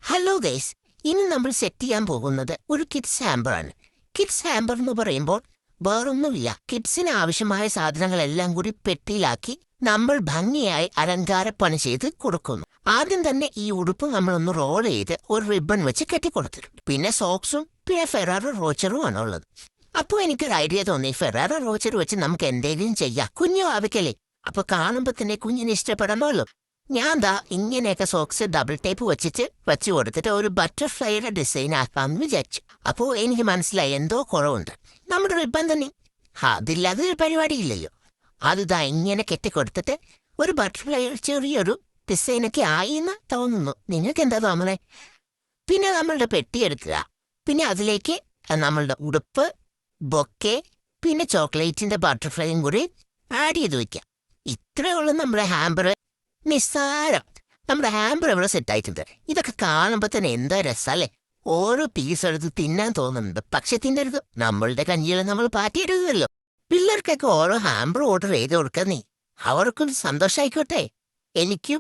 Hello guys, ഇനി നമ്മൾ set ചെയ്യാൻ പോകുന്നത് ഒരു കിഡ്സ് ഹാമ്പറാണ്. കിഡ്സ് ഹാമ്പർ എന്ന് പറയുമ്പോൾ വേറൊന്നുമില്ല, കിഡ്സിന് ആവശ്യമായ സാധനങ്ങളെല്ലാം കൂടി പെട്ടിയിലാക്കി നമ്മൾ ഭംഗിയായി അലങ്കാരപ്പണി ചെയ്ത് കൊടുക്കുന്നു. ആദ്യം തന്നെ ഈ ഉടുപ്പ് നമ്മളൊന്ന് റോൾ ചെയ്ത് ഒരു റിബൺ വെച്ച് കെട്ടിക്കൊടുത്തിട്ടുണ്ട്. പിന്നെ സോക്സും പിന്നെ ഫെറാറോ റോച്ചറും ആണ് ഉള്ളത്. അപ്പോൾ എനിക്കൊരു ഐഡിയ തോന്നി, ഫെറാറോ റോച്ചർ വെച്ച് നമുക്ക് എന്തെങ്കിലും ചെയ്യാം. കുഞ്ഞു ആവിക്കല്ലേ, അപ്പൊ കാണുമ്പോ തന്നെ കുഞ്ഞിന് ഇഷ്ടപ്പെടണമല്ലോ. ഞാൻ ദാ ഇങ്ങനെയൊക്കെ സോക്സ് ഡബിൾ ടേപ്പ് വെച്ച് കൊടുത്തിട്ട് ഒരു ബട്ടർഫ്ലൈയുടെ ഡിസൈൻ ആക്കാമെന്ന് വിചാരിച്ചു. അപ്പോൾ എനിക്ക് മനസ്സിലായി എന്തോ കുറവുണ്ട്. നമ്മുടെ റിബൺ തന്നെ അതില്ലാതെ ഒരു പരിപാടിയില്ലല്ലോ. അത് ദാ ഇങ്ങനെ കെട്ടിക്കൊടുത്തിട്ട് ഒരു ബട്ടർഫ്ലൈ ചെറിയൊരു ഡിസൈനൊക്കെ ആയി എന്ന് തോന്നുന്നു. നിങ്ങൾക്ക് എന്താ തോന്നണേ? പിന്നെ നമ്മളുടെ പെട്ടിയെടുക്കുക, പിന്നെ അതിലേക്ക് നമ്മളുടെ ഉടുപ്പ്, ബൊക്കെ, പിന്നെ ചോക്ലേറ്റിന്റെ ബട്ടർഫ്ലൈയും കൂടി ആഡ് ചെയ്ത് വെക്കാം. ഇത്രയേ ഉള്ളൂ നമ്മുടെ ഹാമ്പർ. നിസ്സാരം. നമ്മുടെ ഹാമ്പർ ഇവിടെ സെറ്റായിട്ടുണ്ട്. ഇതൊക്കെ കാണുമ്പോൾ തന്നെ എന്താ രസമല്ലേ? ഓരോ പീസ് എടുത്ത് തിന്നാൻ തോന്നുന്നുണ്ട്, പക്ഷെ തിന്നരുത്. നമ്മളുടെ കഞ്ഞിയിൽ നമ്മൾ പാറ്റിയെടുക്കുമല്ലോ. പിള്ളേർക്കൊക്കെ ഓരോ ഹാമ്പർ ഓർഡർ ചെയ്ത് കൊടുക്കാൻ നീ, അവർക്കും സന്തോഷമായിക്കോട്ടെ, എനിക്കും